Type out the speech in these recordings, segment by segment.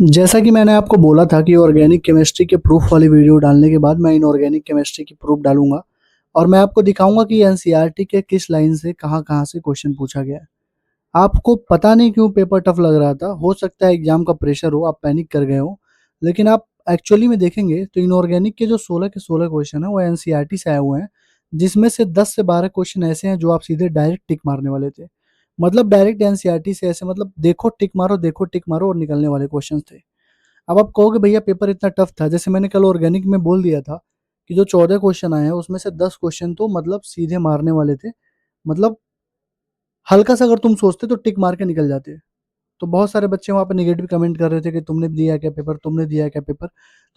जैसा कि मैंने आपको बोला था कि ऑर्गेनिक केमिस्ट्री के प्रूफ वाली वीडियो डालने के बाद मैं इनऑर्गेनिक केमिस्ट्री की प्रूफ डालूंगा और मैं आपको दिखाऊंगा कि एनसीईआरटी के किस लाइन से कहाँ-कहाँ से क्वेश्चन पूछा गया है। आपको पता नहीं क्यों पेपर टफ लग रहा था, हो सकता है एग्जाम का प्रेशर हो, आप पैनिक कर गए हो, लेकिन आप एक्चुअली में देखेंगे तो इनऑर्गेनिक के जो 16 के 16 क्वेश्चन है वो एनसीईआरटी से आए हुए हैं, जिसमें से 10 से 12 क्वेश्चन ऐसे हैं जो आप सीधे डायरेक्ट टिक मारने वाले थे। मतलब डायरेक्ट एनसीईआरटी से ऐसे मतलब देखो टिक मारो और निकलने वाले क्वेश्चन थे। अब आप कहोगे भैया पेपर इतना टफ था, जैसे मैंने कल ऑर्गेनिक में बोल दिया था कि जो 14 क्वेश्चन आए हैं उसमें से 10 क्वेश्चन तो मतलब सीधे मारने वाले थे। मतलब हल्का सा अगर तुम सोचते तो टिक मार के निकल जाते। तो बहुत सारे बच्चे वहाँ पे नेगेटिव कमेंट कर रहे थे कि तुमने दिया क्या पेपर, तुमने दिया क्या पेपर।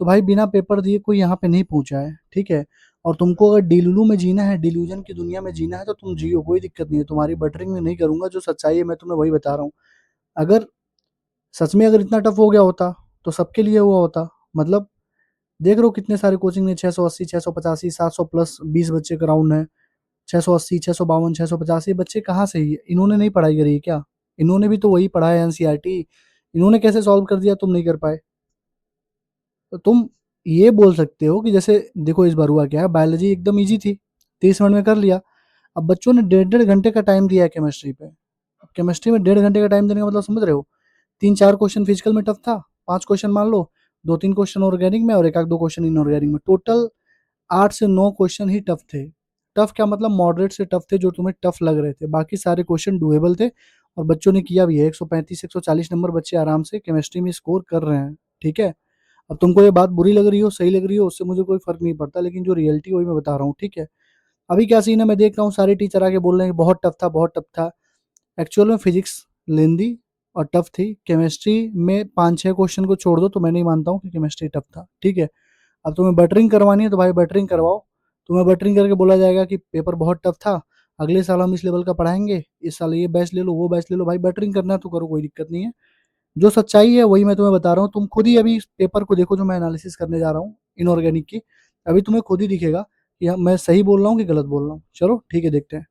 तो भाई बिना पेपर दिए कोई यहाँ पे नहीं पहुंचा है, ठीक है। और तुमको अगर डिलुलू में जीना है, डिल्यूजन की दुनिया में जीना है तो तुम जियो, कोई दिक्कत नहीं है, तुम्हारी बटरिंग में नहीं करूंगा। जो सच्चाई है मैं तुम्हें वही बता रहा हूँ। अगर सच में अगर इतना टफ हो गया होता तो सबके लिए हुआ होता। मतलब देख रहे हो कितने सारे कोचिंग ने 680, 685, 700 प्लस 20 बच्चे का राउंड है। 680, 652, 685 बच्चे कहाँ से ही इन्होंने नहीं पढ़ाई करी है क्या? इन्होंने भी तो वही पढ़ा है एनसीईआरटी। इन्होंने कैसे सॉल्व कर दिया, तुम नहीं कर पाए? तो तुम ये बोल सकते हो कि जैसे देखो इस बार हुआ क्या है, बायोलॉजी एकदम इजी थी, 30 मिनट में कर लिया। अब बच्चों ने डेढ़ डेढ़ घंटे का टाइम दिया है केमिस्ट्री पे। अब केमिस्ट्री में 1.5 घंटे का टाइम देने का मतलब समझ रहे हो? 3-4 क्वेश्चन फिजिकल में टफ था, 5 क्वेश्चन मान लो, 2-3 क्वेश्चन ऑर्गेनिक में और 1 आध 2 क्वेश्चन इनऑर्गेनिक में। टोटल 8 से 9 क्वेश्चन ही टफ थे। टफ क्या मतलब मॉडरेट से टफ थे, जो तुम्हें टफ लग रहे थे। बाकी सारे क्वेश्चन डुएबल थे और बच्चों ने किया भी है। 135 140 नंबर बच्चे आराम से केमिस्ट्री में स्कोर कर रहे हैं, ठीक है। अब तुमको ये बात बुरी लग रही हो, सही लग रही हो, उससे मुझे कोई फर्क नहीं पड़ता, लेकिन जो रियलिटी वही मैं बता रहा हूँ, ठीक है। अभी क्या सीन है, मैं देख रहा हूँ सारे टीचर आके बोल रहे हैं कि बहुत टफ था, बहुत टफ था। एक्चुअल में फिजिक्स लेंदी और टफ थी। केमिस्ट्री में 5-6 क्वेश्चन को छोड़ दो तो मैं नहीं मानता हूँ कि केमिस्ट्री टफ था, ठीक है। अब तुम्हें बटरिंग करवानी है तो भाई बटरिंग करवाओ। तुम्हें बटरिंग करके बोला जाएगा कि पेपर बहुत टफ था, अगले साल हम इस लेवल का पढ़ाएंगे, इस साल ये बैच ले लो, वो बैच ले लो। भाई बटरिंग करना है तो करो, कोई दिक्कत नहीं है। जो सच्चाई है वही मैं तुम्हें बता रहा हूँ। तुम खुद ही अभी इस पेपर को देखो जो मैं एनालिसिस करने जा रहा हूँ इनऑर्गेनिक की। अभी तुम्हें खुद ही दिखेगा कि मैं सही बोल रहा हूँ कि गलत बोल रहा हूँ। चलो ठीक है, देखते हैं।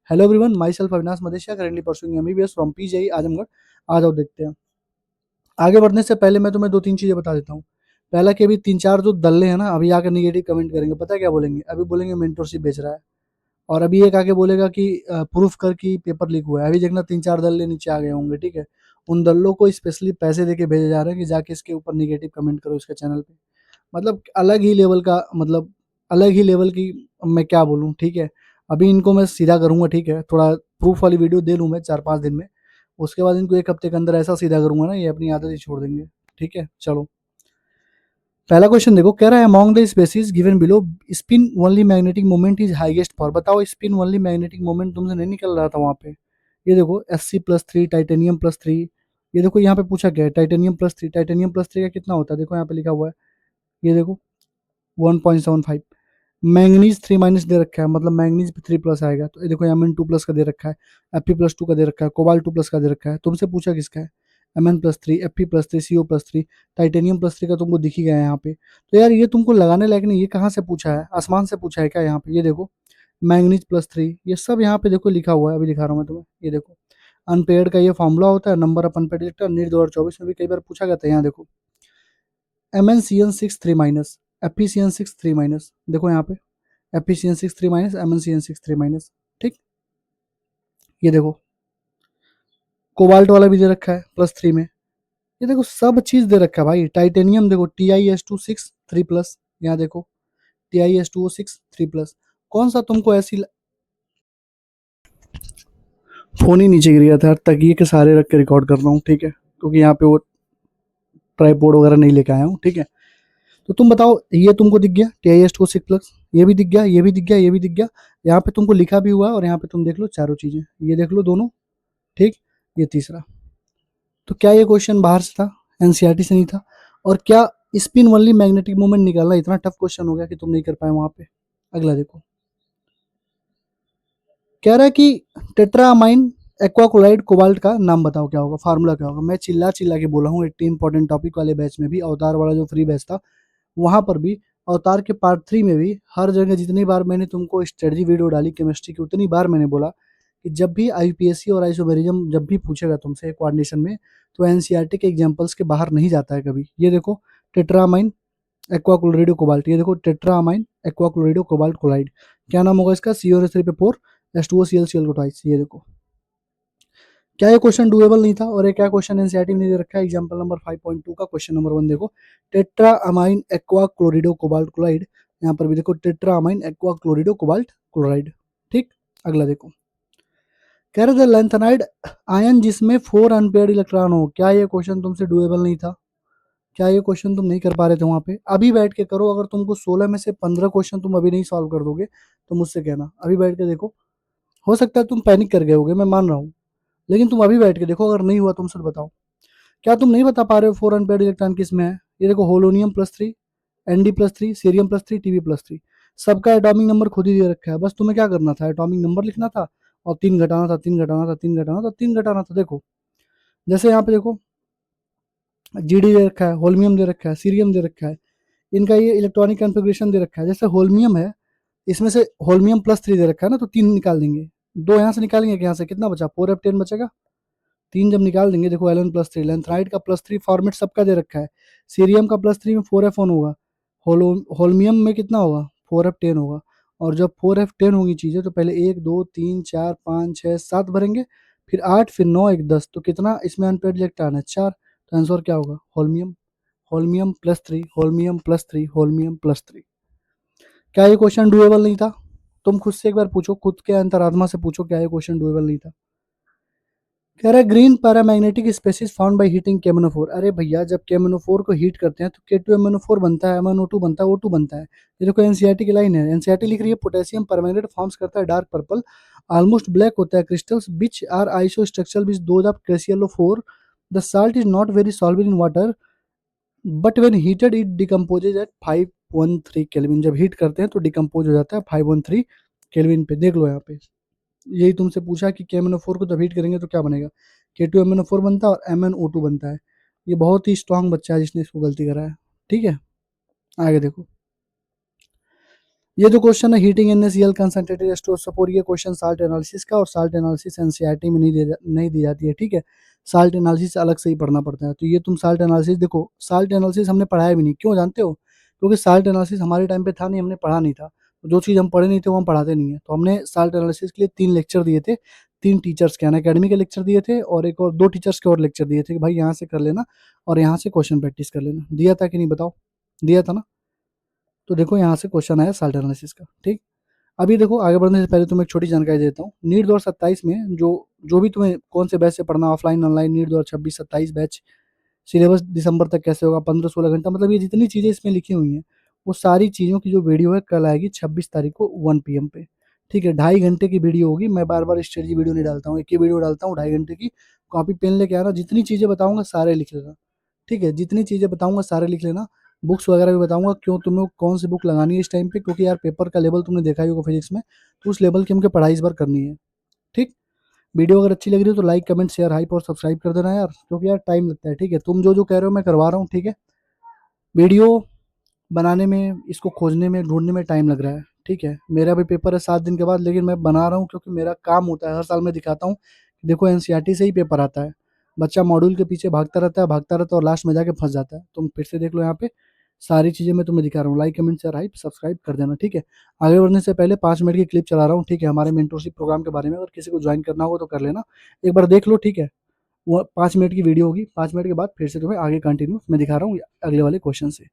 Hello everyone, myself Avinash Madeshiya, currently pursuing MBBS from PGI Azamgarh. आ जाओ देखते हैं। आगे बढ़ने से पहले मैं तुम्हें 2-3 चीजें बता देता हूँ। पहला कि अभी 3-4 जो दल्ले हैं ना, अभी आकर निगेटिव कमेंट करेंगे, पता है क्या बोलेंगे? अभी बोलेंगे मेंटरशिप बेच रहा है। और अभी एक आके बोलेगा कि प्रूफ कर कि पेपर लीक हुआ है। अभी देखना 3-4 दल्ले नीचे आ गए होंगे, ठीक है। उन दल्लों को स्पेशली पैसे देके भेजे जा रहे हैं कि जाके इसके ऊपर निगेटिव कमेंट करो इसके चैनल पे। मतलब अलग ही लेवल का, मतलब अलग ही लेवल की, मैं क्या बोलूँ, ठीक है। अभी इनको मैं सीधा करूँगा, ठीक है। थोड़ा प्रूफ वाली वीडियो दे लूँ मैं 4-5 दिन में। उसके बाद इनको 1 हफ्ते के अंदर ऐसा सीधा करूँगा ना, ये अपनी आदत ही छोड़ देंगे, ठीक है। चलो पहला क्वेश्चन देखो, कह रहा है among the species given below spin only magnetic moment is highest for. बताओ स्पिन ओनली मैग्नेटिक मोमेंट तुमसे नहीं निकल रहा था वहां पे? ये देखो Fc+3 टाइटेनियम+3। ये देखो यहाँ पे पूछा गया है टाइटेनियम+3, टाइटेनियम+3 का कितना होता है, देखो यहाँ पे लिखा हुआ है। ये देखो 1.75। मैंगनीज 3- दे रखा है, मतलब मैंगनीज 3+ आएगा। तो ये देखो Mn2+ का दे रखा है, Fe+2 का दे रखा है, कोबाल्ट 2+ का दे रखा है। तुमसे पूछा किसका है? Mn+3, Fe+3, CO+3, टाइटेनियम+3 का तुमको दिख ही गया है यहाँ पे। तो यार ये तुमको लगाने लायक नहीं, ये कहाँ से पूछा है? आसमान से पूछा है क्या यहाँ पे? ये देखो मैंगनीज+3, ये सब यहाँ पे देखो लिखा हुआ है, अभी दिखा रहा हूँ मैं तुम्हें। ये देखो अनपेयर्ड का ये फॉर्मूला होता है, number of unpaired electron. NEET 2024 में भी कई बार पूछा गया था। यहाँ देखो MnCN6 3-, FeCN6 3-। देखो यहाँ पे FeCN6 3-, MnCN6 3-। ठीक, ये देखो कोबाल्ट वाला भी दे रखा है +3 में। ये देखो सब चीज दे रखा है भाई। टाइटेनियम देखो TiS2 6 3+। यहाँ देखो TiS2O6 3+। कौन सा तुमको ऐसी फोन ही नीचे गिर गया था यार, तकिए के सहारे रख के रिकॉर्ड कर रहा हूँ, ठीक है, क्योंकि यहाँ पे वो ट्राईपोड वगैरह नहीं लेके आया हूँ, ठीक है। तो तुम बताओ, ये तुमको दिख गया TiS2O6+, ये भी दिख गया, ये भी दिख गया, ये भी दिख गया। यहाँ पे तुमको लिखा भी हुआ है और यहाँ पे तुम देख लो चारों चीजें, ये देख लो दोनों, ठीक। ये तीसरा। तो क्या ये क्वेश्चन बाहर से था, एनसीईआरटी से नहीं था? और क्या स्पिन ओनली मैग्नेटिक मोमेंट निकालना इतना टफ क्वेश्चन हो गया कि तुम नहीं कर पाए वहां पे? अगला देखो, कह रहा है कि टेट्रामाइन एक्वाक्लोराइड कोबाल्ट का नाम बताओ क्या होगा, फार्मूला क्या होगा। मैं चिल्ला चिल्ला के बोला हूँ 80 इंपॉर्टेंट टॉपिक वाले बैच में भी, अवतार वाला जो फ्री बैच था वहां पर भी, अवतार के पार्ट 3 में भी, हर जगह जितनी बार मैंने तुमको स्ट्रेटजी वीडियो डाली केमिस्ट्री की, उतनी बार मैंने बोला कि जब भी आईपीएससी और आइसोमेरिज्म जब भी पूछेगा तुमसे कोऑर्डिनेशन में, तो एनसीईआरटी के एग्जांपल्स के बाहर नहीं जाता है कभी। ये देखो टेट्रामाइन एक्वा क्लोराइड कोबाल्ट, ये देखो टेट्रामाइन एक्वा क्लोराइड कोबाल्ट क्लोराइड, क्या नाम होगा इसका, CONH3 H2OCl ट्वाइस। ये देखो, क्या ये क्वेश्चन डुएबल नहीं था? और ये क्या क्वेश्चन एनसीईआरटी में नहीं दे रखा है? एग्जांपल नंबर 5.2 का क्वेश्चन नंबर 1 देखो, tetra ammine aqua chlorido cobalt chloride, यहाँ पर भी देखो tetra ammine aqua chlorido cobalt chloride. ठीक, अगला देखो, कह रहे थे लैंथेनाइड आयन जिसमें 4 अनपेयर्ड इलेक्ट्रॉन हो। क्या ये क्वेश्चन तुमसे डुएबल नहीं था? क्या ये क्वेश्चन तुम नहीं कर पा रहे थे वहां पे? अभी बैठ के करो, अगर तुमको 16 में से 15 क्वेश्चन तुम अभी नहीं सॉल्व कर दोगे तो मुझसे कहना, अभी बैठ के देखो। हो सकता है तुम पैनिक कर गए होगे, मैं मान रहा हूँ, लेकिन तुम अभी बैठ के देखो, अगर नहीं हुआ तुमसे बताओ। क्या तुम नहीं बता पा रहे हो 4 अनपेयर्ड इलेक्ट्रॉन किसमें है? ये देखो होलोनियम +3, Nd+3, सीरियम +3, Tb+3, सबका एटॉमिक नंबर खुद ही दे रखा है। बस तुम्हें क्या करना था, एटॉमिक नंबर लिखना था और 3 घटाना था, 3 घटाना था, 3 घटाना था, 3 घटाना था। देखो जैसे यहाँ पे देखो जीडी दे रखा है, होल्मियम दे रखा है, सीरियम दे रखा है, इनका ये इलेक्ट्रॉनिक कॉन्फ़िगरेशन दे रखा है। जैसे होल्मियम है, इसमें से होल्मियम +3 दे रखा है ना, तो 3 निकाल देंगे, 2 यहाँ से निकालेंगे, यहाँ से कितना बचा, 4f10 बचेगा। 3 जब निकाल देंगे, देखो Ln+3, लेंथराइड का +3 फॉर्मेट सबका दे रखा है, सीरियम का +3 में 4f1 होगा, होल्मियम में कितना होगा, 4f10 होगा। और जब 4f10 होगी चीज़ें तो पहले 1 2 3 4 5 6 7 भरेंगे, फिर 8, फिर 9, 1 10, तो कितना इसमें अनपेयर्ड इलेक्ट्रॉन है, 4। तो आंसर क्या होगा, होल्मियम। Holmium +3, holmium +3, holmium +3। क्या ये क्वेश्चन डुएबल नहीं था? तुम खुद से एक बार पूछो, खुद के अंतरात्मा से पूछो, क्या ये क्वेश्चन डुएबल नहीं था? कह रहा है green paramagnetic species found by heating KMnO4। अरे भैया, जब KMnO4 को हीट करते हैं तो K2MnO4 बनता है, MnO2 बनता है, O2 बनता है। ये देखो एनसीईआरटी की लाइन है, एनसीईआरटी लिख रही है पोटेशियम परमैंगनेट फॉर्म्स करता है डार्क पर्पल, ऑलमोस्ट ब्लैक होता है crystals which are iso structural which those of KClO4। The salt is not very soluble in water but when heated it decomposes at 513 kelvin. जब heat करते हैं तो decompose हो जाता है 513 केल्विन पे। देख लो यहाँ पे, यही तुमसे पूछा कि KMnO4 को जब हीट करेंगे तो क्या बनेगा, K2MnO4 बनता है और MnO2 बनता है। ये बहुत ही स्ट्रांग बच्चा है जिसने इसको गलती करा है। ठीक है, आगे देखो, ये जो क्वेश्चन है हीटिंग NaCl कंसंट्रेटेड H2SO4, ये क्वेश्चन साल्ट एनालिसिस का, और साल्ट एनालिसिस एनसीईआरटी में नहीं दी जाती है। ठीक है, साल्ट एनालिसिस अलग से ही पढ़ना पड़ता है। तो ये तुम साल्ट एनालिसिस देखो, साल्ट एनालिसिस हमने पढ़ाया भी नहीं, क्यों जानते हो? क्योंकि साल्ट एनालिसिस हमारे टाइम पे था नहीं, हमने पढ़ा नहीं था। जो चीज़ हम पढ़े नहीं थे वो हम पढ़ाते नहीं है। तो हमने साल्ट एनालिसिस के लिए 3 लेक्चर दिए थे, 3 टीचर्स के, अनअकैडमी के लेक्चर दिए थे, और एक और 2 टीचर्स के और लेक्चर दिए थे कि भाई यहाँ से कर लेना और यहाँ से क्वेश्चन प्रैक्टिस कर लेना। दिया था कि नहीं बताओ? दिया था ना? तो देखो यहाँ से क्वेश्चन आया साल्ट एनालिसिस का। ठीक, अभी देखो आगे बढ़ने से पहले तुम्हें एक छोटी जानकारी देता हूँ। नीट 2027 में जो जो भी तुम्हें कौन से बैच से पढ़ना, offline online, NEET 2026-27 batch, syllabus दिसंबर तक कैसे होगा, 15-16 घंटा, मतलब ये जितनी चीज़ें इसमें लिखी हुई हैं वो सारी चीज़ों की जो वीडियो है कल आएगी 26 तारीख को 1 PM पे। ठीक है, 2.5 घंटे की वीडियो होगी। मैं बार बार स्ट्रेटजी वीडियो नहीं डालता हूँ, एक ही वीडियो डालता हूँ 2.5 घंटे की। कॉपी पेन लेके आना, जितनी चीज़ें बताऊँगा सारे लिख लेना। ठीक है, जितनी चीज़ें बताऊँगा सारे लिख लेना। बुक्स वगैरह भी बताऊँगा, क्यों तुम्हें कौन सी बुक लगानी है इस टाइम पे, क्योंकि यार पेपर का लेवल तुमने देखा ही होगा फिजिक्स में, तो उस लेवल की हमको पढ़ाई इस बार करनी है। ठीक, वीडियो अगर अच्छी लग रही हो तो लाइक कमेंट शेयर हाइप और सब्सक्राइब कर देना यार, क्योंकि यार टाइम लगता है। ठीक है, तुम जो कह रहे हो मैं करवा रहा हूँ। ठीक है, वीडियो बनाने में, इसको खोजने में, ढूंढने में टाइम लग रहा है। ठीक है, मेरा भी पेपर है 7 दिन के बाद, लेकिन मैं बना रहा हूँ क्योंकि मेरा काम होता है। हर साल मैं दिखाता हूँ, देखो एनसीईआरटी से ही पेपर आता है। बच्चा मॉड्यूल के पीछे भागता रहता है और लास्ट में जाके फंस जाता है। तुम फिर से देख लो, यहाँ पे सारी चीज़ें मैं तुम्हें दिखा रहा हूँ। Like comment share hype subscribe कर देना। ठीक है, आगे बढ़ने से पहले 5 मिनट की क्लिप चला रहा हूँ। ठीक है, हमारे मेंटरशिप प्रोग्राम के बारे में, अगर किसी को ज्वाइन करना होगा तो कर लेना, एक बार देख लो। ठीक है, वो 5 मिनट की वीडियो होगी, 5 मिनट के बाद फिर से तुम्हें आगे कंटिन्यू मैं दिखा रहा हूँ अगले वाले क्वेश्चन से।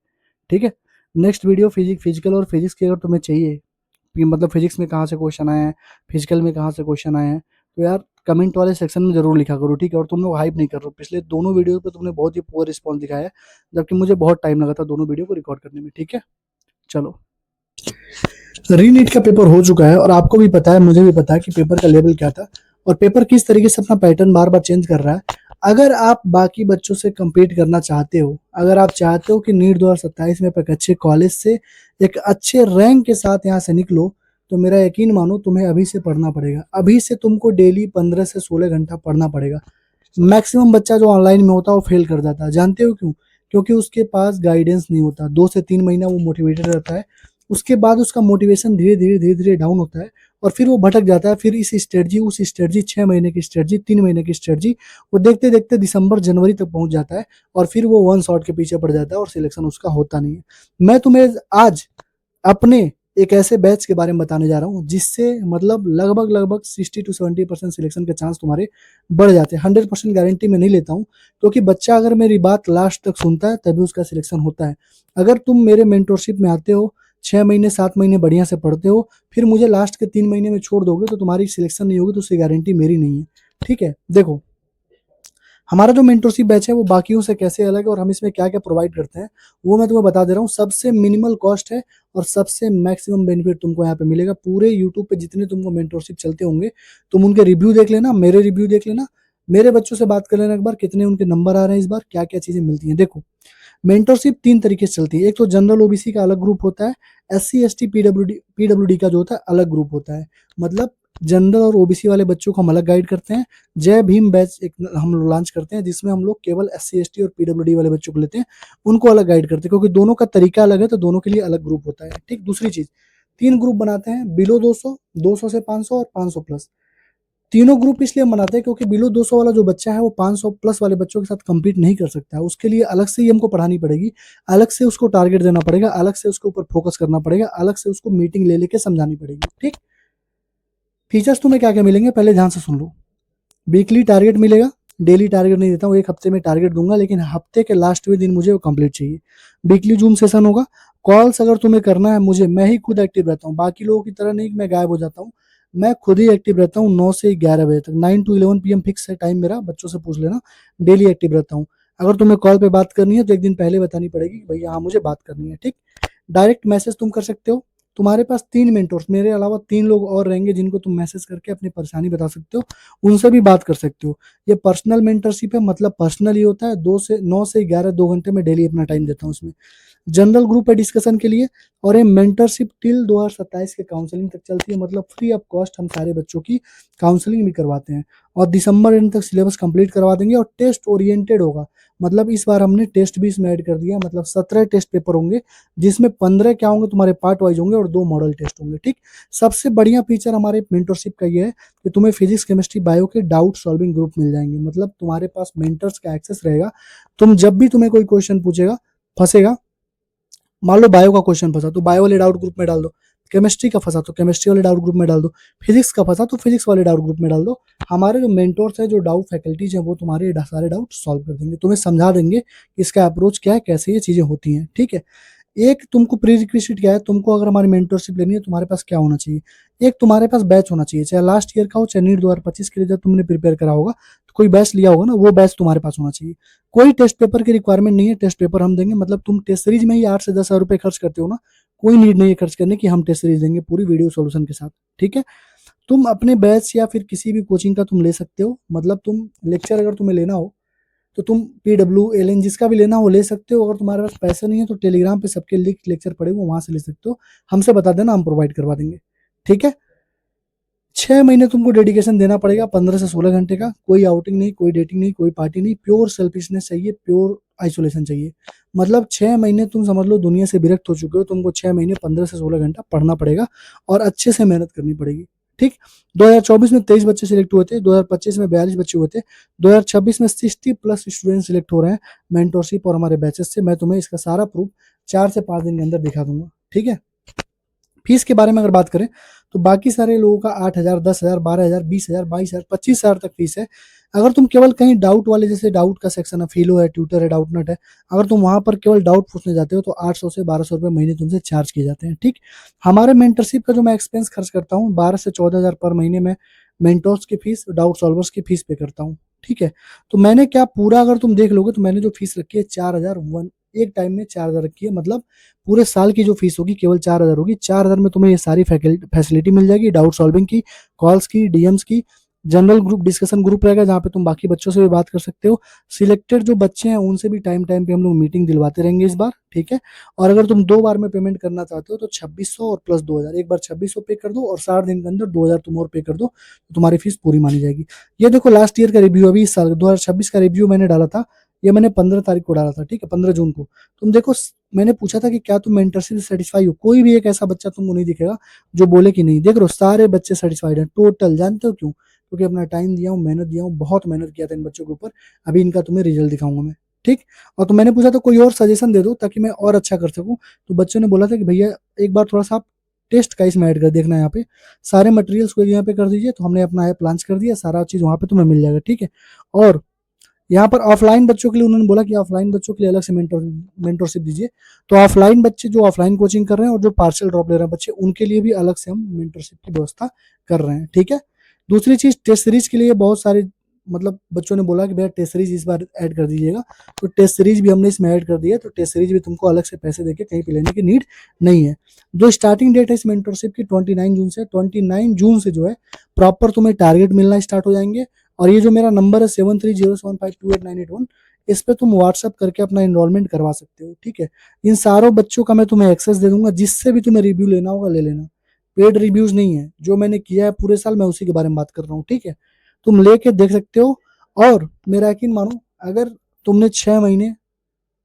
ठीक है, नेक्स्ट वीडियो फिजिकल और फिजिक्स की अगर तुम्हें चाहिए कि मतलब फिजिक्स में कहाँ से क्वेश्चन आए हैं, फिजिकल में कहाँ से क्वेश्चन आए हैं, तो यार कमेंट वाले सेक्शन में जरूर लिखा करो। ठीक है, और तुम लोग हाइप नहीं कर रहे हो, पिछले दोनों वीडियो पे तुमने बहुत ही पुअर रिस्पॉन्स दिखाया है, जबकि मुझे बहुत टाइम लगा था दोनों वीडियो को रिकॉर्ड करने में। ठीक है, चलो, रीनीट का पेपर हो चुका है और आपको भी पता है, मुझे भी पता है कि पेपर का लेवल क्या था और पेपर किस तरीके से अपना पैटर्न बार बार चेंज कर रहा है। अगर आप बाकी बच्चों से compete करना चाहते हो, अगर आप चाहते हो कि नीट 2027 में आप एक अच्छे कॉलेज से एक अच्छे रैंक के साथ यहाँ से निकलो, तो मेरा यकीन मानो तुम्हें अभी से पढ़ना पड़ेगा। अभी से तुमको डेली 15 से 16 घंटा पढ़ना पड़ेगा। मैक्सिमम बच्चा जो ऑनलाइन में होता है वो फेल कर जाता है, जानते हो क्यों? क्योंकि उसके पास गाइडेंस नहीं होता। 2 से 3 महीना वो मोटिवेटेड रहता है, उसके बाद उसका मोटिवेशन धीरे धीरे डाउन होता है और फिर वो भटक जाता है, फिर इस स्ट्रेटजी उस स्ट्रेटजी 6 महीने की स्ट्रेटजी 3 महीने की स्ट्रेटजी, वो देखते देखते दिसंबर जनवरी तक पहुंच जाता है और फिर वो वन शॉट के पीछे पड़ जाता है और सिलेक्शन उसका होता नहीं है। मैं तुम्हें आज अपने एक ऐसे बैच के बारे में बताने जा रहा हूँ जिससे मतलब लगभग लगभग 60 to 70% सिलेक्शन के चांस तुम्हारे बढ़ जाते हैं। 100% गारंटी मैं नहीं लेता हूँ, क्योंकि बच्चा अगर मेरी बात लास्ट तक सुनता है तभी उसका सिलेक्शन होता है। अगर तुम मेरे मेंटोरशिप में आते हो, 6 महीने 7 महीने बढ़िया से पढ़ते हो, फिर मुझे लास्ट के 3 महीने में छोड़ दोगे तो तुम्हारी सिलेक्शन नहीं होगी, तो उसकी गारंटी मेरी नहीं है। ठीक है, देखो हमारा जो मेंटरशिप बैच है वो बाकियों से कैसे अलग है और हम इसमें क्या क्या प्रोवाइड करते हैं वो मैं तुम्हें बता दे रहा हूँ। सबसे मिनिमल कॉस्ट है और सबसे मैक्सिमम बेनिफिट तुमको यहाँ पे मिलेगा। पूरे यूट्यूब पे जितने तुमको मेंटरशिप चलते होंगे तुम उनके रिव्यू देख लेना, मेरे रिव्यू देख लेना, मेरे बच्चों से बात कर लेना एक बार कितने उनके नंबर आ रहे हैं, इस बार क्या क्या चीजें मिलती हैं। देखो मेंटरशिप 3 तरीके से चलती है। एक तो जनरल ओबीसी का अलग ग्रुप होता है, एससी एसटी पीडब्ल्यूडी का जो होता है अलग ग्रुप होता है। मतलब जनरल और ओबीसी वाले बच्चों को हम अलग गाइड करते हैं। जय भीम बैच एक हम लोग लॉन्च करते हैं जिसमें हम लोग केवल एससी एसटी और पीडब्ल्यूडी वाले बच्चों को लेते हैं, उनको अलग गाइड करते हैं, क्योंकि दोनों का तरीका अलग है तो दोनों के लिए अलग ग्रुप होता है। ठीक, दूसरी चीज 3 ग्रुप बनाते हैं, बिलो 200, 200 से 500 और 500 प्लस। तीनों ग्रुप इसलिए हम बनाते हैं क्योंकि बिलो 200 वाला जो बच्चा है वो 500 प्लस वाले बच्चों के साथ compete नहीं कर सकता है, उसके लिए अलग से ही हमको पढ़ानी पड़ेगी, अलग से उसको टारगेट देना पड़ेगा, अलग से उसके ऊपर फोकस करना पड़ेगा, अलग से उसको मीटिंग ले लेके समझानी पड़ेगी। ठीक, फीचर्स तुम्हें क्या क्या मिलेंगे पहले ध्यान से सुन लो। वीकली टारगेट मिलेगा, डेली टारगेट नहीं देता हूँ, एक हफ्ते में टारगेट दूंगा लेकिन हफ्ते के लास्ट में दिन मुझे वो कंप्लीट चाहिए। वीकली जूम सेशन होगा, कॉल्स अगर तुम्हें करना है मुझे, मैं ही खुद एक्टिव रहता हूँ, बाकी लोगों की तरह नहीं कि मैं गायब हो जाता हूँ, मैं खुद ही एक्टिव रहता हूँ 9 से 11 बजे तक, 9 to 11 PM फिक्स है टाइम मेरा, बच्चों से पूछ लेना, डेली एक्टिव रहता हूँ। अगर तुम्हें कॉल पे बात करनी है तो एक दिन पहले बतानी पड़ेगी कि भैया हाँ मुझे बात करनी है। ठीक, डायरेक्ट मैसेज तुम कर सकते हो, तुम्हारे पास 3 मेंटोर्स मेरे अलावा 3 लोग और रहेंगे जिनको तुम मैसेज करके अपनी परेशानी बता सकते हो, उनसे भी बात कर सकते हो। ये पर्सनल मेंटरशिप है, मतलब पर्सनल ही होता है, 9 से 11 2 घंटे में डेली अपना टाइम देता हूँ उसमें। जनरल ग्रुप है डिस्कशन के लिए, और ये मेंटरशिप टिल 2027 के काउंसलिंग तक चलती है, मतलब फ्री ऑफ कॉस्ट हम सारे बच्चों की काउंसलिंग भी करवाते हैं और दिसंबर एंड तक सिलेबस कंप्लीट करवा देंगे और टेस्ट ओरिएंटेड होगा। मतलब इस बार हमने टेस्ट भी इसमें ऐड कर दिया, मतलब 17 टेस्ट पेपर होंगे जिसमें 15 क्या होंगे तुम्हारे पार्ट वाइज होंगे और 2 मॉडल टेस्ट होंगे। ठीक, सबसे बढ़िया फीचर हमारे मेंटरशिप का ये है कि तुम्हें फिजिक्स केमिस्ट्री बायो के डाउट सॉल्विंग ग्रुप मिल जाएंगे, मतलब तुम्हारे पास मेंटर्स का एक्सेस रहेगा। तुम जब भी तुम्हें कोई क्वेश्चन पूछेगा फंसेगा, मान लो बायो का क्वेश्चन फंसा तो बायो वाले डाउट ग्रुप में डाल दो, केमिस्ट्री का फंसा तो केमिस्ट्री वाले डाउट ग्रुप में डाल दो, फिजिक्स का फंसा तो फिजिक्स वाले डाउट ग्रुप में डाल दो। हमारे जो मेंटोर्स है, जो डाउट फैकल्टीज है, वो तुम्हारे सारे डाउट सॉल्व कर देंगे, तुम्हें समझा देंगे कि इसका अप्रोच क्या है, कैसे ये चीजें होती हैं। ठीक है, एक तुमको प्री रिक्विजिट क्या है, तुमको अगर हमारी मेंटरशिप लेनी है तुम्हारे पास क्या होना चाहिए, एक तुम्हारे पास बैच होना चाहिए, चाहे लास्ट ईयर का हो चाहे नीट 2025 के लिए जब तुमने प्रिपेयर करा होगा तो कोई बैच लिया होगा ना, वो बैच तुम्हारे पास होना चाहिए। कोई टेस्ट पेपर की रिक्वायरमेंट नहीं है, टेस्ट पेपर हम देंगे, मतलब तुम टेस्ट सीरीज में ही 8 से 10 हज़ार रुपए खर्च करते हो ना, कोई नीड नहीं है खर्च करने की, हम टेस्ट सीरीज देंगे पूरी वीडियो सोल्यूशन के साथ। ठीक है, तुम अपने बैच या फिर किसी भी कोचिंग का तुम ले सकते हो, मतलब तुम लेक्चर अगर तुम्हें लेना हो तो तुम PWLN जिसका भी लेना हो ले सकते हो। अगर तुम्हारे पास पैसा नहीं है तो टेलीग्राम पे सबके लिंक लेक्चर पड़े हुए वहां से ले सकते हो, हमसे बता देना, हम प्रोवाइड करवा देंगे। ठीक है, 6 महीने तुमको डेडिकेशन देना पड़ेगा, 15 से 16 घंटे का, कोई आउटिंग नहीं, कोई डेटिंग नहीं, कोई पार्टी नहीं, प्योर सेल्फिशनेस चाहिए, प्योर आइसोलेशन चाहिए। मतलब 6 महीने तुम समझ लो दुनिया से विरक्त हो चुके हो, तुमको 6 महीने 15 से 16 घंटा पढ़ना पड़ेगा और अच्छे से मेहनत करनी पड़ेगी। ठीक, 2024 में 23 बच्चे सिलेक्ट हुए थे, 2025 में 42 बच्चे हुए थे, 2026 में 60+ स्टूडेंट सिलेक्ट हो रहे हैं मेंटोरशिप और हमारे बैचेस से। मैं तुम्हें इसका सारा प्रूफ 4 से 5 दिन के अंदर दिखा दूंगा। ठीक है, फीस के बारे में अगर बात करें तो बाकी सारे लोगों का 8 हज़ार, 10 हज़ार, 12 हज़ार, 20 हज़ार, 22 हज़ार, 25 हज़ार तक फीस है। अगर तुम केवल कहीं डाउट वाले, जैसे डाउट का सेक्शन है, फिलो है, ट्यूटर है, डाउटनट है, अगर तुम वहां पर केवल डाउट पूछने जाते हो तो 800 से 1200 रुपए महीने तुमसे चार्ज किए जाते हैं। ठीक, हमारे मेंटरशिप का जो मैं एक्सपेंस खर्च करता हूँ 12 से 14 हज़ार पर महीने में मेंटोर्स की फीस, डाउट सॉल्वर्स की फीस पे करता हूँ। ठीक है, तो मैंने क्या पूरा अगर तुम देख लोगे तो मैंने जो फीस रखी है 4,000, एक टाइम में 4,000 रखी है, मतलब पूरे साल की जो फीस होगी केवल 4,000 होगी। 4,000 में तुम्हें ये सारी फैसिलिटी मिल जाएगी, डाउट सॉल्विंग की, कॉल्स की, डीएम्स की, जनरल ग्रुप डिस्कशन ग्रुप रहेगा जहाँ पे तुम बाकी बच्चों से भी बात कर सकते हो। सिलेक्टेड जो बच्चे हैं उनसे भी टाइम टाइम पे हम लोग मीटिंग दिलवाते रहेंगे इस बार। ठीक है, और अगर तुम 2 बार में पेमेंट करना चाहते हो तो 2600 और प्लस 2,000, एक बार 2600 पे कर दो और 60 दिन के अंदर 2,000 तुम और पे कर दो तो तुम्हारी फीस पूरी मानी जाएगी। ये देखो लास्ट ईयर का रिव्यू, अभी इस साल 2026 का रिव्यू मैंने डाला था, ये मैंने 15 तारीख को डाला था, ठीक है, 15 जून को। तुम देखो मैंने पूछा था कि क्या तुम मेंटरशिप से सेटिस्फाई हो, कोई भी एक ऐसा बच्चा तुमको नहीं दिखेगा जो बोले कि नहीं। देख रहे हो सारे बच्चे सेटिस्फाइड हैं टोटल। जानते हो क्यों? क्योंकि अपना टाइम दिया हूँ, मेहनत दिया हूँ, बहुत मेहनत किया था इन बच्चों के ऊपर। अभी इनका तुम्हें रिजल्ट दिखाऊंगा मैं, ठीक। और तो मैंने पूछा था कोई और सजेशन दे दो ताकि मैं और अच्छा कर सकूं। तो बच्चों ने बोला था कि भैया एक बार थोड़ा सा आप टेस्ट का इसमें ऐड कर देखना, यहाँ पे सारे मटेरियल्स को यहाँ पे कर दीजिए। तो हमने अपना ऐप लॉन्च कर दिया, सारा चीज वहाँ पे तुम्हें मिल जाएगा, ठीक है। और यहाँ पर ऑफलाइन बच्चों के लिए उन्होंने बोला कि ऑफलाइन बच्चों के लिए अलग से मेंटरशिप दीजिए। तो ऑफलाइन बच्चे जो ऑफलाइन कोचिंग कर रहे हैं और जो पार्शियल ड्रॉप ले रहे हैं बच्चे, उनके लिए भी अलग से हम मेंटरशिप की व्यवस्था कर रहे हैं, ठीक है। दूसरी चीज टेस्ट सीरीज के लिए बहुत सारे मतलब बच्चों ने बोला कि भैया टेस्ट सीरीज इस बार ऐड कर दीजिएगा। तो टेस्ट सीरीज भी हमने इसमें ऐड कर दिया है। तो टेस्ट सीरीज भी तुमको अलग से पैसे देके कहीं पे लेने की नीड नहीं है। जो स्टार्टिंग डेट है इस मेंटरशिप की 29 जून से, 29 जून से जो है प्रॉपर तुम्हें टारगेट मिलना स्टार्ट हो जाएंगे। और ये जो मेरा नंबर है 7307528981, इस पे तुम व्हाट्सअप करके अपना एनरोलमेंट करवा सकते हो, ठीक है। इन सारों बच्चों का मैं तुम्हें एक्सेस दे दूंगा, जिससे भी तुम्हें रिव्यू लेना होगा ले लेना। पेड रिव्यूज नहीं है, जो मैंने किया है पूरे साल मैं उसी के बारे में बात कर रहा हूँ, ठीक है। तुम लेके देख सकते हो। और मेरा यकीन मानो, अगर तुमने 6 महीने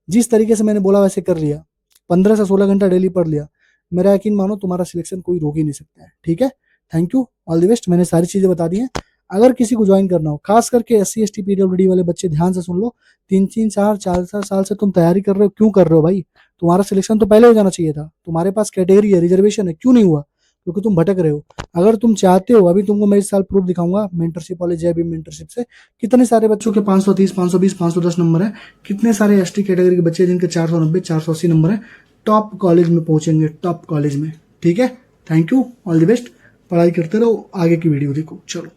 जिस तरीके से मैंने बोला वैसे कर लिया, 15 से 16 घंटा डेली पढ़ लिया, मेरा यकीन मानो तुम्हारा सिलेक्शन कोई रोक ही नहीं सकता है, ठीक है। Thank you, all the best. मैंने सारी चीजें बता दी हैं। अगर किसी को ज्वाइन करना हो, खास करके SC ST PWD वाले बच्चे ध्यान से सुन लो। 3 3 4 4 4 साल से तुम तैयारी कर रहे हो, क्यों कर रहे हो भाई? तुम्हारा सिलेक्शन तो पहले हो जाना चाहिए था। तुम्हारे पास कैटेगरी है, रिजर्वेशन है, क्यों नहीं हुआ? क्योंकि तुम भटक रहे हो। अगर तुम चाहते हो, अभी तुमको मैं इस साल प्रूफ दिखाऊंगा मेंटरशिप वाले JB मेंटरशिप से, कितने सारे बच्चों के 530 520 510 नंबर है। कितने सारे ST कैटेगरी के बच्चे जिनके 490 480 नंबर है, टॉप कॉलेज में पहुंचेंगे, टॉप कॉलेज में, ठीक है। Thank you, all the best. पढ़ाई करते रहो, आगे की वीडियो देखो। चलो,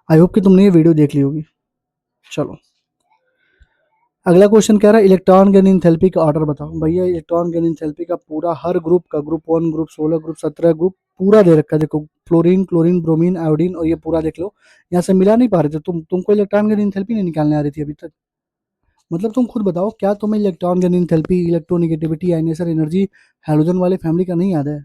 आई होप कि तुमने ये वीडियो देख ली होगी। चलो, अगला क्वेश्चन कह रहा है इलेक्ट्रॉन गन एंथैल्पी का ऑर्डर बताओ। भैया इलेक्ट्रॉन गन एंथैल्पी का पूरा हर ग्रुप का, ग्रुप 1, ग्रुप 16, ग्रुप 17 ग्रुप पूरा दे रखा है। देखो फ्लोरीन, क्लोरीन, ब्रोमीन, आयोडीन, और ये पूरा देख लो। यहाँ से मिला नहीं पा रहे थे तुमको इलेक्ट्रॉन गन एंथैल्पी नहीं निकालने आ रही थी अभी तक। मतलब तुम खुद बताओ, क्या तुम्हें electron gun enthalpy, electronegativity, ionisation energy, hydrogen वाले फैमिली का नहीं याद है?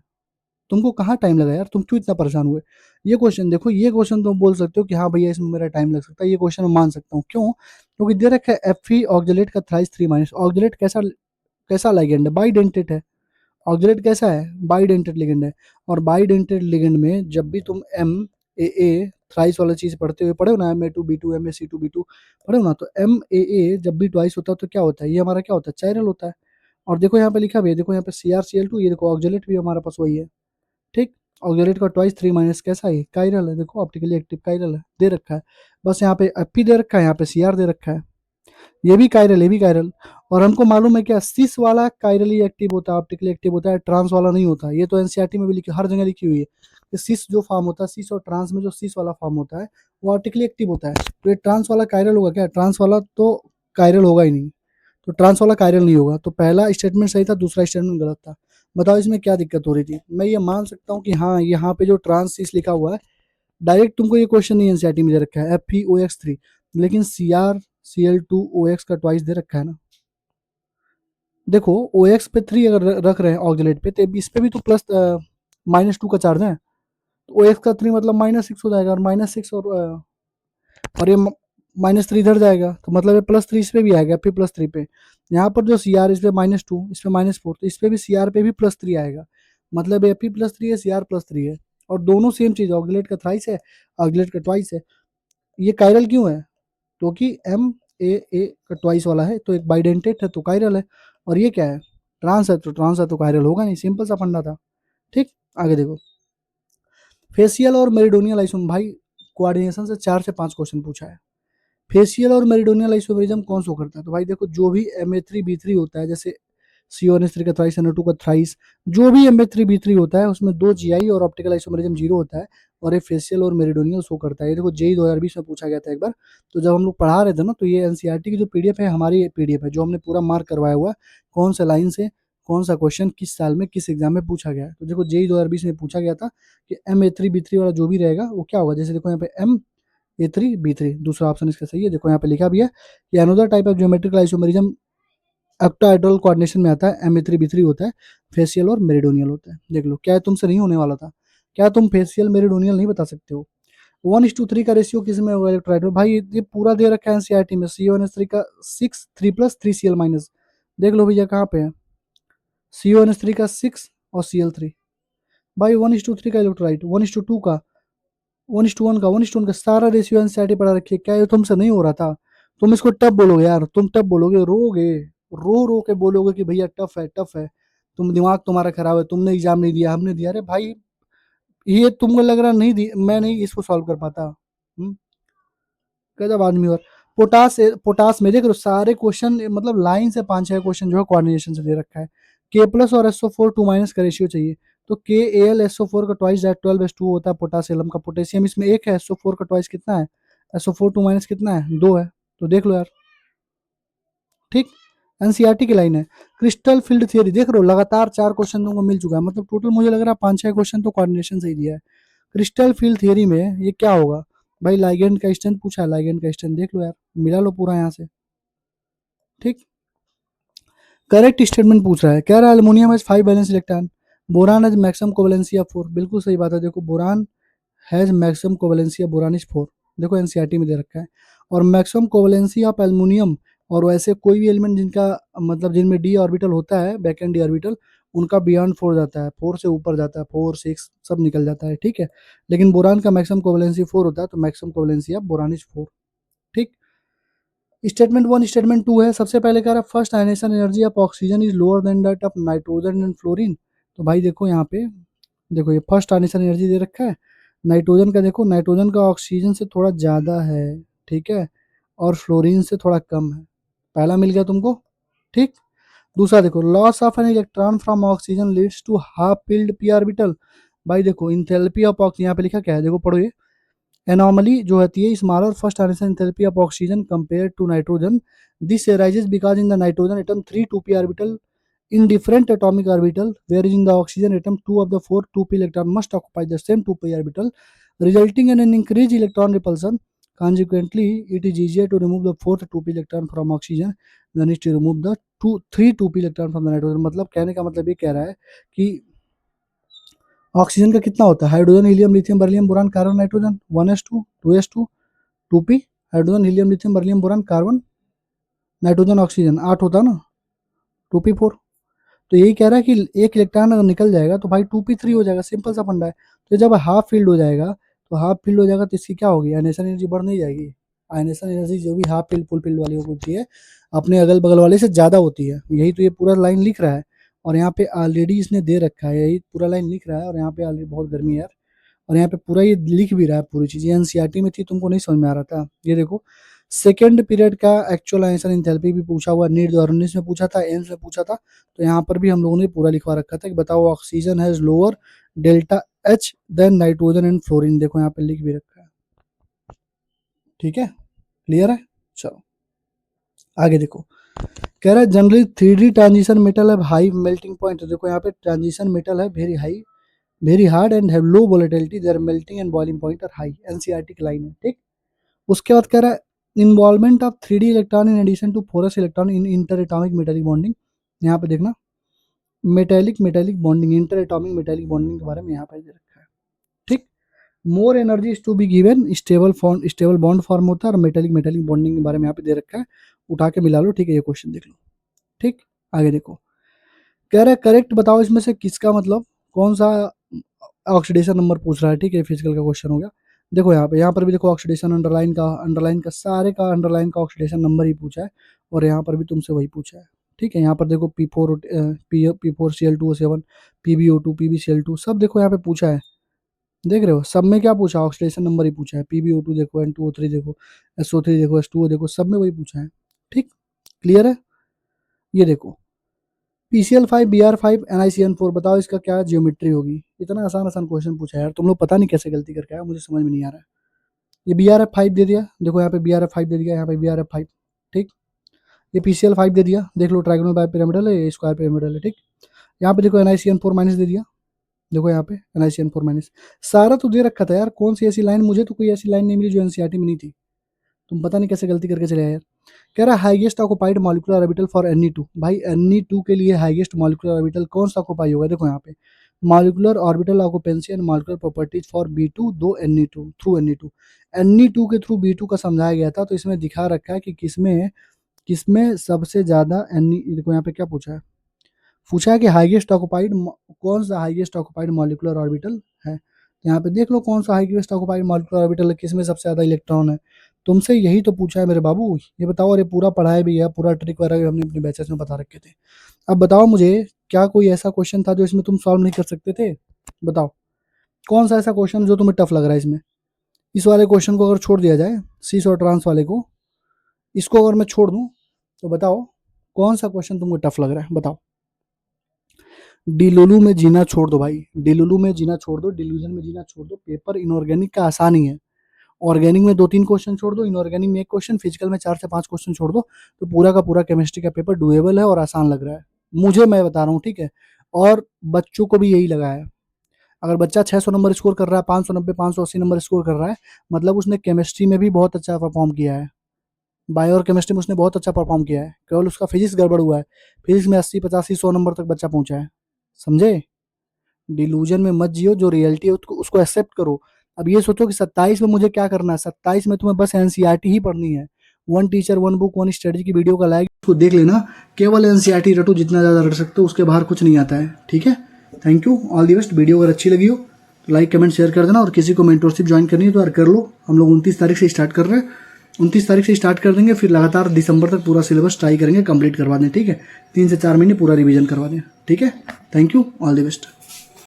तुमको कहाँ टाइम लगा यार? तुम क्यों इतना परेशान हुए? ये क्वेश्चन देखो, ये क्वेश्चन तुम बोल सकते हो कि हाँ भैया इसमें मेरा टाइम लग सकता है, ये क्वेश्चन मैं मान सकता हूँ। क्यों? क्योंकि दे रखा है Fe ऑक्जेलेट का थ्राइस 3 ऑक्जेलेट कैसा कैसा लिगेंड है? बाइडेंटेट है। ऑक्जेलेट कैसा है? बाइडेंटेट लिगेंड है। और बाइडेंटेट लिगेंड में जब भी तुम MAA थ्राइस वाला चीज पढ़ते हुए पढ़े हो ना, Ma2B2 MaC2B2 पढ़े हो ना, तो MAA जब भी ट्वाइस होता है तो क्या होता है? ये हमारा क्या होता है? चाइरल होता है। और देखो यहाँ पे लिखा भी है, देखो यहाँ पे CrCl2, ये देखो ऑक्जेलेट भी हमारे पास वही है, ठीक। ऑक्जेलेट का ट्वाइस 3 कैसा है? कायरल है। देखो ऑप्टिकली एक्टिव कायरल है, दे रखा है। बस यहाँ पे Fe दे रखा है, यहाँ पे Cr दे रखा है। ये भी कायरल, ये भी कायरल। और हमको मालूम है क्या, सिस वाला कायरली एक्टिव होता है, ऑप्टिकली एक्टिव होता है, ट्रांस वाला नहीं होता। ये तो NCERT में भी लिखी, हर जगह लिखी हुई है कि सिस जो फॉर्म होता है, सिस और ट्रांस में जो सिस वाला फॉर्म होता है वो ऑप्टिकली एक्टिव होता है। तो ये ट्रांस वाला कायरल होगा क्या? ट्रांस वाला तो कायरल होगा ही नहीं। तो ट्रांस वाला कायरल नहीं होगा। तो पहला स्टेटमेंट सही था, दूसरा स्टेटमेंट गलत था। बताओ इसमें क्या दिक्कत हो रही थी? मैं ये मान सकता हूँ कि हाँ यहाँ पे जो ट्रांस सिस लिखा हुआ है, डायरेक्ट तुमको ये क्वेश्चन नहीं NCERT में दे रखा है FeOX3, लेकिन CrCl2OX का ट्वाइस दे रखा है ना। देखो OX पे 3 अगर रख रहे हैं ऑक्जेलेट पे, तो इस पे भी तो प्लस -2 का चार्ज है। तो OX का 3 मतलब -6 हो जाएगा, और -6 और ये -3 इधर जाएगा, तो मतलब ये +3 इस पे भी आएगा, फिर +3 पे। यहाँ पर जो CR इस पे -2, इस पे -4, तो इस पे भी CR पे भी +3 आएगा। मतलब Fe +3 है, CR +3 है। और दोनों सेम चीज, ऑक्जेलेट का थ्राइस है, ऑक्जेलेट का ट्वाइस है। ये कायरल क्यों है? क्योंकि MAA का ट्वाइस वाला है, तो एक बाइडेंटेट है तो कायरल है। और ये क्या है? ट्रांस है तो कायरल होगा नहीं। सिंपल सा फंडा था, ठीक। आगे देखो, फेशियल और मेरिडोनियल आइसोम, भाई कोऑर्डिनेशन से 4 से 5 क्वेश्चन पूछा है। फेशियल और मेरिडोनियल आइसोमेरिज्म कौन शो करता है? तो भाई देखो, जो भी Ma3B3 होता है, जैसे CO3 का थ्राइस, NO2 का थ्राइस, जो भी Ma3B3 होता है उसमें 2 GI और ऑप्टिकल आइसोमेरिज्म 0 होता है। और ये फेशियल और मेरिडोनियल शो करता है। ये देखो JEE 2020 में पूछा गया था एक बार। तो जब हम लोग पढ़ा रहे थे ना, तो ये NCERT की जो PDF है, हमारी PDF है, जो हमने पूरा मार्क करवाया हुआ है, कौन सा लाइन से कौन सा क्वेश्चन किस साल में किस एग्जाम में पूछा गया है। तो देखो JEE 2020 में पूछा गया था कि Ma3B3 वाला जो भी रहेगा वो क्या होगा। जैसे देखो यहाँ पे MA3B3, दूसरा ऑप्शन इसका सही है। देखो यहाँ पे लिखा भी है कि another type of geometrical isomerism octahedral coordination में आता है। Ma3B3 होता है, फेशियल और मेरिडोनियल होता है। देख लो, क्या तुमसे नहीं होने वाला था? क्या तुम फेशियल मेरिडोनियल नहीं बता सकते हो? 1:3 का रेशियो किस में होगा इलेक्ट्रोलाइट में? भाई ये पूरा दे रखा है एनसीईआरटी में, CuNH3 का 6 3+3Cl-। देख लो भैया कहाँ पे है, CuNH3 का 6 और Cl3। भाई 1:3 का इलेक्ट्रोलाइट, 1:2 का, 1:1 का, 1:1 का सारा रेशियो एनसीईआरटी पढ़ा रखी है। क्या ये तुमसे नहीं हो रहा था? तुम इसको टफ बोलोगे यार, तुम टफ बोलोगे, रोगे, रो रो के बोलोगे कि भैया टफ है, टफ है। तुम दिमाग तुम्हारा खराब है, तुमने एग्जाम नहीं दिया, हमने दिया। अरे भाई ये तुमको लग रहा नहीं दी, मैं नहीं इसको सॉल्व कर पाता। गजब आदमी। और पोटास, पोटास में देख रहे हो सारे क्वेश्चन, मतलब लाइन से 5-6 क्वेश्चन जो है कोऑर्डिनेशन से दे रखा है। के प्लस और SO4 2- का रेशियो चाहिए, तो KAl SO4 का ट्वाइस दैट 12:2 होता है पोटासियम का। पोटेशियम इसमें 1 है, SO4 का ट्वाइस कितना है, SO4 2- कितना है, 2 है। तो देख लो यार, ठीक। एनसीईआरटी की लाइन है। क्रिस्टल फील्ड थियरी देख रहे हो, लगातार 4 क्वेश्चन तुमको मिल चुका है, मतलब टोटल मुझे लग रहा है 5-6 क्वेश्चन तो कोऑर्डिनेशन से ही दिया है। क्रिस्टल फील्ड थियरी में ये क्या होगा भाई, लाइगेंड का स्ट्रेंथ पूछा है, लाइगेंड का स्ट्रेंथ देख लो यार, मिला लो पूरा यहाँ से, ठीक। करेक्ट स्टेटमेंट पूछ रहा है, कह रहा है aluminium has 5 valence electron, boron has maximum covalency of 4। बिल्कुल सही बात है, देखो boron has maximum covalency of boron is 4, देखो एनसीईआरटी में दे रखा है। और मैक्सिमम कोवेलेंसी ऑफ एल्युमिनियम, और वैसे कोई भी एलिमेंट जिनका मतलब जिनमें डी ऑर्बिटल होता है, बैक एंड डी ऑर्बिटल, उनका बियॉन्ड 4 जाता है, 4 से ऊपर जाता है, 4 6 सब निकल जाता है, ठीक है। लेकिन बोरान का मैक्सिमम कोवेलेंसी 4 होता है, तो maximum covalency of boron is 4, ठीक। स्टेटमेंट 1 स्टेटमेंट 2 है, सबसे पहले कह रहा है first ionisation energy of oxygen is lower than that of nitrogen and fluorine. तो भाई देखो यहाँ पे, देखो ये फर्स्ट आयनेशन एनर्जी दे रखा है, नाइट्रोजन का देखो, नाइट्रोजन का ऑक्सीजन से थोड़ा ज़्यादा है, ठीक है, और फ्लोरीन से थोड़ा कम है। पहला मिल गया तुमको, ठीक। दूसरा देखो, loss of an electron from oxygen leads to half filled p orbital. भाई देखो इंथैल्पी ऑफ ऑक्सीजन, यहाँ पे लिखा क्या है, देखो पढ़ो ये, एनॉमली जो होती है smaller first ionisation enthalpy of oxygen compare to nitrogen, this arises because in the nitrogen atom 3 2p orbital in different atomic orbital, whereas in the oxygen atom 2 of the 4 2p electron must occupy the same 2p orbital, resulting in an increased electron repulsion. Consequently, it is easier to remove the fourth 2p electron from oxygen than is to remove the 3 2p electron from the nitrogen। मतलब कहने का मतलब ये कह रहा है कि oxygen का कितना होता है, hydrogen helium lithium beryllium boron carbon nitrogen 1s2 2s2 2p, hydrogen helium lithium beryllium boron carbon nitrogen oxygen 8 होता है ना, 2p4। तो यही कह रहा है कि एक इलेक्ट्रॉन अगर निकल जाएगा तो भाई 2p3 हो जाएगा, सिंपल सा फंडा है। तो जब हाफ फील्ड हो जाएगा, तो हाफ फील्ड हो जाएगा तो इसकी क्या होगी, आयनेशन एनर्जी बढ़ नहीं जाएगी। आयनेशन एनर्जी जो भी हाफ फील्ड फुल फील्ड वाली होती है, अपने अगल बगल वाले से ज़्यादा होती है, यही तो ये पूरा लाइन लिख रहा है। और यहाँ पे ऑलरेडी इसने दे रखा है, यही पूरा लाइन लिख रहा है, और यहाँ पे ऑलरेडी बहुत गर्मी है यार, और यहाँ पे पूरा ये लिख भी रहा है पूरी चीज़। ये एनसीईआरटी में थी, तुमको नहीं समझ में आ रहा था। ये देखो सेकेंड पीरियड का एक्चुअल आंसर इंथैल्पी भी पूछा हुआ, नीट 2019 में पूछा था, एम्स में पूछा था, तो यहाँ पर भी हम लोगों ने पूरा लिखवा रखा था कि बताओ oxygen has lower delta H than nitrogen and fluorine, देखो यहाँ पे लिख भी रखा है, ठीक है, क्लियर है। चलो आगे देखो, कह रहा है जनरली 3D ट्रांजिशन मेटल है हाई मेल्टिंग पॉइंट, तो देखो यहाँ पे ट्रांजिशन मेटल है very high, very hard and have low volatility, their melting and boiling point are high, NCERT की लाइन है, ठीक। उसके बाद कह रहा है involvement of 3D electron in addition to four s electron in inter atomic metallic bonding, यहाँ पे देखना metallic metallic bonding, inter atomic metallic bonding के बारे में यहाँ पे दे रखा है, ठीक। More energy is to be given, stable bond form होता है, और मेटालिक मेटालिक बॉन्डिंग के बारे में यहाँ पे दे रखा है, उठा के मिला लो, ठीक है, ये क्वेश्चन देख लो, ठीक। आगे देखो, कह रहा है करेक्ट बताओ इसमें से किसका मतलब कौन सा ऑक्सीडेशन नंबर पूछ रहा है, ठीक है, फिजिकल का क्वेश्चन हो गया। देखो यहाँ पर भी देखो ऑक्सीडेशन अंडरलाइन का सारे का अंडरलाइन का ऑक्सीडेशन नंबर ही पूछा है, और यहाँ पर भी तुमसे वही पूछा है, ठीक है। यहाँ पर देखो P4Cl2O7 PbO2 PbCl2 सब देखो यहाँ पे पूछा है, देख रहे हो, सब में क्या पूछा, ऑक्सीडेशन नंबर ही पूछा है, PbO2 देखो, N2O3 देखो, SO3 देखो, H2O देखो, सब में वही पूछा है, ठीक, क्लियर है। ये देखो PCl5 Br5 NiCN4, बताओ इसका क्या जियोमेट्री होगी। इतना आसान आसान क्वेश्चन पूछा है यार, तुम लोग पता नहीं कैसे गलती करके आए, मुझे समझ में नहीं आ रहा है। ये Br5 दे दिया, देखो यहाँ पे Br5 दे दिया, यहाँ पे Br5, ठीक। ये PCl5 दे दिया, देख लो ट्राइगोनल बाय पिरामिडल है, स्क्वायर पिरामिडल है, ठीक। यहाँ पे देखो NiCN4- दे दिया, देखो यहाँ पे NiCN4-, सारा तो दे रखा था यार, कौन सी ऐसी लाइन, मुझे तो कोई ऐसी लाइन नहीं मिली जो एनसीईआरटी में नहीं थी, तुम पता नहीं कैसे गलती करके चले आए यार। कह रहा है highest occupied molecular orbital for Ni2, भाई Ni2 के लिए हाईएस्ट मॉलिक्यूलर ऑर्बिटल कौन सा ऑक्युपाई होगा, देखो यहाँ पे molecular orbital occupancy and molecular properties for B2 दो Ne2 थ्रू Ne2। Ne2 के थ्रू B2 का समझाया गया था, तो इसमें दिखा रखा है कि किसमें किसमें सबसे ज़्यादा देखो यहाँ पे क्या पूछा है कि हाईएस्ट ऑक्युपाइड कौन सा हाईएस्ट ऑक्युपाइड मॉलिक्यूलर ऑर्बिटल है। तो यहाँ पे देख लो कौन सा हाईएस्ट ऑक्युपाइड मॉलिक्यूलर ऑर्बिटल है, किसमें सबसे ज़्यादा इलेक्ट्रॉन है। तुमसे यही तो पूछा है मेरे बाबू, ये बताओ। और ये पूरा पढ़ाया भी है, पूरा ट्रिक वगैरह हमने अपने बैचेस में बता रखे थे। अब बताओ मुझे, क्या कोई ऐसा क्वेश्चन था जो इसमें तुम सॉल्व नहीं कर सकते थे? बताओ कौन सा ऐसा क्वेश्चन जो तुम्हें टफ लग रहा है इसमें। इस वाले क्वेश्चन को अगर छोड़ दिया जाए, सीस और ट्रांस वाले को, इसको अगर मैं छोड़ दूं, तो बताओ कौन सा क्वेश्चन तुमको टफ लग रहा है, बताओ। डिलुलु में जीना छोड़ दो भाई, डिलुलु में जीना छोड़ दो, डिल्यूजन में जीना छोड़ दो। पेपर इनऑर्गेनिक का आसान ही है। ऑर्गेनिक में 2-3 क्वेश्चन छोड़ दो, इनऑर्गेनिक में 1 क्वेश्चन, फिजिकल में 4 से 5 क्वेश्चन छोड़ दो, तो पूरा का पूरा केमिस्ट्री का पेपर डुएबल है और आसान लग रहा है मुझे, मैं बता रहा हूँ, ठीक है। और बच्चों को भी यही लगा है। अगर बच्चा 600 नंबर स्कोर कर रहा है, 590 580 नंबर स्कोर कर रहा है, मतलब उसने केमिस्ट्री में भी बहुत अच्छा परफॉर्म किया है। बायो और केमिस्ट्री में उसने बहुत अच्छा परफॉर्म किया है, केवल उसका फिजिक्स गड़बड़ हुआ है। फिजिक्स में 80 85 100 नंबर तक बच्चा पहुंचा है, समझे। डिलूजन में मत जियो, जो रियलिटी है उसको एक्सेप्ट करो। अब ये सोचो कि 27 में मुझे क्या करना है। 27 में तुम्हें बस एनसीईआरटी ही पढ़नी है। One teacher one book one strategy की वीडियो का लाइक उसको देख लेना, केवल एनसीईआरटी रटो, जितना ज़्यादा रट सकते हो, उसके बाहर कुछ नहीं आता है, ठीक है। Thank you, all the best. Video अगर अच्छी लगी हो तो लाइक कमेंट शेयर कर देना, और किसी को मेंटरशिप ज्वाइन करनी है तो यार कर लो। हम लोग 29 तारीख से स्टार्ट कर रहे हैं, 29 तारीख से स्टार्ट कर देंगे, फिर लगातार दिसंबर तक पूरा सिलेबस ट्राई करेंगे कंप्लीट करवा दें, ठीक है। 3 से 4 महीने पूरा रिवीजन करवा दें, ठीक है। Thank you, all the best.